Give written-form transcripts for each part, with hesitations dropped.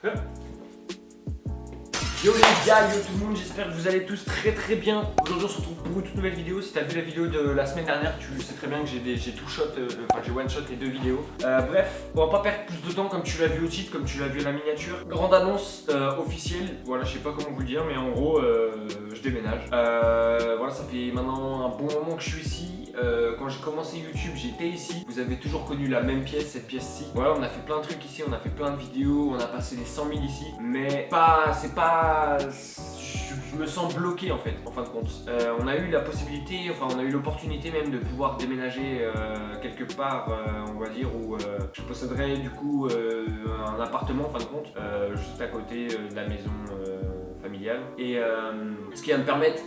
Yo les gars, yo tout le monde, j'espère que vous allez tous très bien. Aujourd'hui on se retrouve pour une toute nouvelle vidéo. Si t'as vu la vidéo de la semaine dernière, tu sais très bien que j'ai tout shot, j'ai one shot les deux vidéos. Bref, on va pas perdre plus de temps comme tu l'as vu au titre, comme tu l'as vu à la miniature. Grande annonce officielle, voilà je sais pas comment vous le dire, mais en gros je déménage. Voilà, ça fait maintenant un bon moment que je suis ici. Quand j'ai commencé YouTube, j'étais ici. Vous avez toujours connu la même pièce, cette pièce-ci. Voilà, on a fait plein de trucs ici, on a fait plein de vidéos, on a passé les 100 000 ici. Mais c'est pas... Je me sens bloqué en fait, en fin de compte. On a eu la possibilité, enfin on a eu l'opportunité même de pouvoir déménager quelque part, on va dire, où je posséderais du coup un appartement en fin de compte, juste à côté de la maison familiale. Et ce qui va me permettre,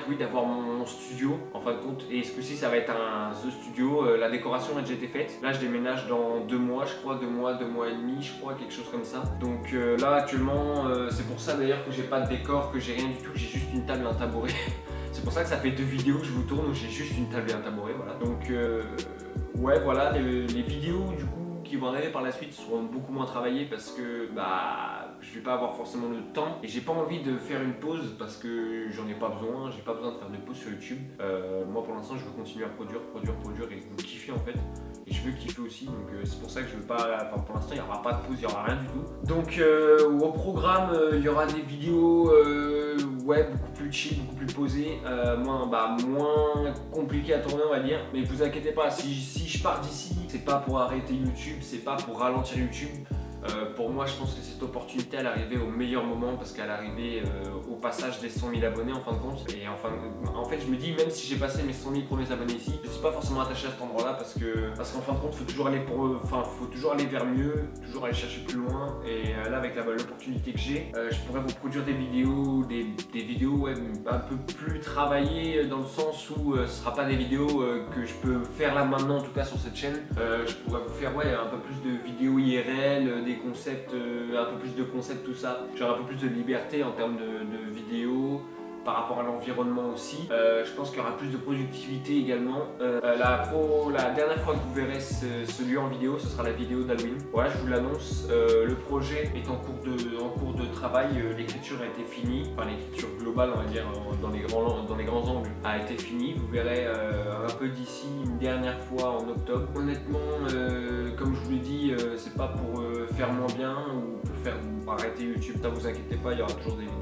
oui, d'avoir mon studio en fin de compte. Et ce coup-ci, ça va être un The Studio. La décoration a déjà été faite. Là, je déménage dans 2 mois, je crois, 2 mois et demi, je crois, quelque chose comme ça. Donc là, actuellement, c'est pour ça d'ailleurs que j'ai pas de décor, que j'ai rien du tout, que j'ai juste une table et un tabouret. C'est pour ça que ça fait 2 vidéos que je vous tourne où j'ai juste une table et un tabouret, voilà. Donc ouais, voilà, les vidéos du coup qui vont arriver par la suite seront beaucoup moins travaillées parce que je vais pas avoir forcément le temps et j'ai pas envie de faire une pause parce que j'en ai pas besoin, j'ai pas besoin de faire de pause sur YouTube. Moi pour l'instant je veux continuer à produire et vous kiffer en fait. Et je veux kiffer aussi, donc c'est pour ça que je veux pas. Enfin, pour l'instant, il n'y aura pas de pause, il n'y aura rien du tout. Donc, au programme, il y aura des vidéos ouais, beaucoup plus chill, beaucoup plus posées, moins compliquées à tourner, on va dire. Mais vous inquiétez pas, si je pars d'ici, c'est pas pour arrêter YouTube, c'est pas pour ralentir YouTube. Pour moi, je pense que cette opportunité, elle arrivait au meilleur moment parce qu'elle arrivait au passage des 100 000 abonnés en fin de compte. Et en fait, je me dis, même si j'ai passé mes 100 000 premiers abonnés ici, je suis pas forcément attaché à cet endroit-là parce qu'en fin de compte, faut toujours aller vers mieux, toujours aller chercher plus loin. Et là, avec l'opportunité que j'ai, je pourrais vous produire des vidéos, des vidéos ouais, un peu plus travaillées dans le sens où ce sera pas des vidéos que je peux faire là maintenant, en tout cas sur cette chaîne. Je pourrais vous faire ouais, un peu plus de vidéos IRL, des concepts, un peu plus de concepts, tout ça. J'aurai un peu plus de liberté en termes de vidéos, par rapport à l'environnement aussi. Je pense qu'il y aura plus de productivité également. La dernière fois que vous verrez ce lieu en vidéo, ce sera la vidéo d'Halloween. Voilà, je vous l'annonce. Le projet est en cours de travail. L'écriture a été finie. Enfin, l'écriture globale, on va dire, dans les grands angles, a été finie. Vous verrez un peu d'ici une dernière fois en octobre. Honnêtement, comme je vous l'ai dit, c'est pas pour faire moins bien ou pour faire arrêter YouTube. Ne vous inquiétez pas, il y aura toujours des vidéos.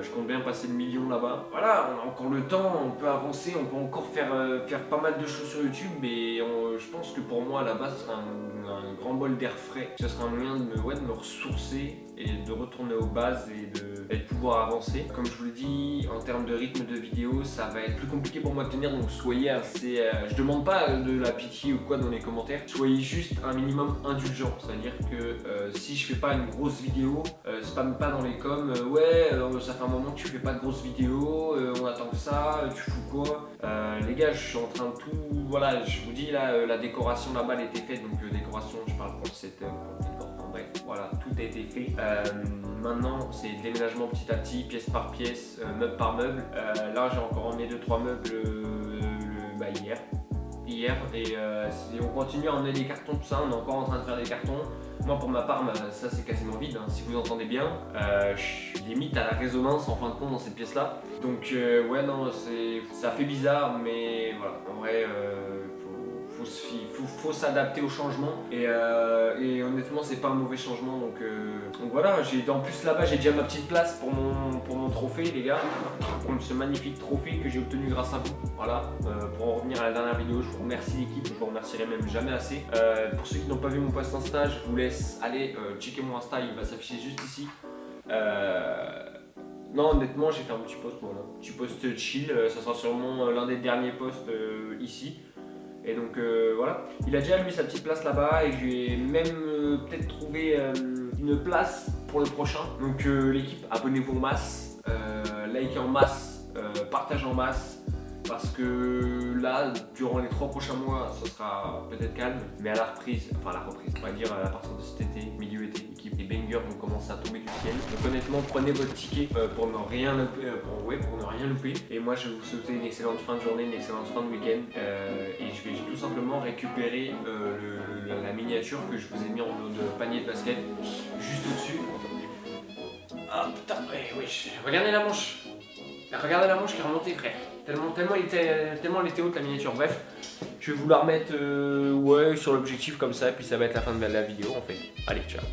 Je compte bien passer le million là-bas. Voilà, on a encore le temps, on peut avancer, on peut encore faire pas mal de choses sur YouTube. Mais je pense que pour moi là-bas, ce sera un grand bol d'air frais. Ce sera un moyen de me ressourcer et de retourner aux bases et de pouvoir avancer. Comme je vous l'ai dit, en termes de rythme de vidéo, ça va être plus compliqué pour moi de tenir. Donc soyez assez... je demande pas de la pitié ou quoi dans les commentaires. Soyez juste un minimum indulgent. C'est-à-dire que si je fais pas une grosse vidéo, spamme pas dans les coms. Ouais, ça fait un moment que tu fais pas de grosses vidéos, on attend que ça, tu fous quoi? Les gars, je suis en train de tout... Voilà, je vous dis là, la décoration là-bas elle était faite. Donc décoration, je parle pour le setup, pour le décor. Bref, voilà, tout a été fait. Maintenant, c'est déménagement petit à petit, pièce par pièce, meuble par meuble. Là, j'ai encore emmené 2-3 meubles hier et on continue à emmener des cartons, tout ça. On est encore en train de faire des cartons. Moi, pour ma part, ça c'est quasiment vide. Hein. Si vous entendez bien, je suis limite à la résonance en fin de compte dans cette pièce-là. Donc, ouais, non, ça fait bizarre, mais voilà, en vrai. Faut s'adapter au changement et honnêtement c'est pas un mauvais changement donc voilà, en plus là-bas j'ai déjà ma petite place pour mon trophée les gars, pour ce magnifique trophée que j'ai obtenu grâce à vous. Voilà, pour en revenir à la dernière vidéo, je vous remercie l'équipe, je vous remercierai même jamais assez. Pour ceux qui n'ont pas vu mon post Insta, je vous laisse aller checker mon Insta, il va s'afficher juste ici. Non, honnêtement, j'ai fait un petit post, voilà. Petit post chill, ça sera sûrement l'un des derniers posts ici. Et donc voilà, il a déjà lui sa petite place là-bas et je vais même peut-être trouver une place pour le prochain. Donc l'équipe, abonnez-vous en masse, likez en masse, partagez en masse. parce que là, durant les 3 prochains mois, ça sera peut-être calme, mais à la reprise, on va dire à partir de cet été, milieu été, les bangers vont commencer à tomber du ciel. Donc honnêtement, prenez votre ticket pour ne rien louper, Et moi, je vais vous souhaiter une excellente fin de journée, une excellente fin de week-end, et je vais tout simplement récupérer la miniature que je vous ai mis en mode panier de basket juste au-dessus. Ah putain, oui, regardez la manche. Regardez la manche qui est remontée, frère. Tellement elle était haute la miniature. Bref, je vais vous la remettre sur l'objectif comme ça, et puis ça va être la fin de la vidéo en fait. Allez, ciao.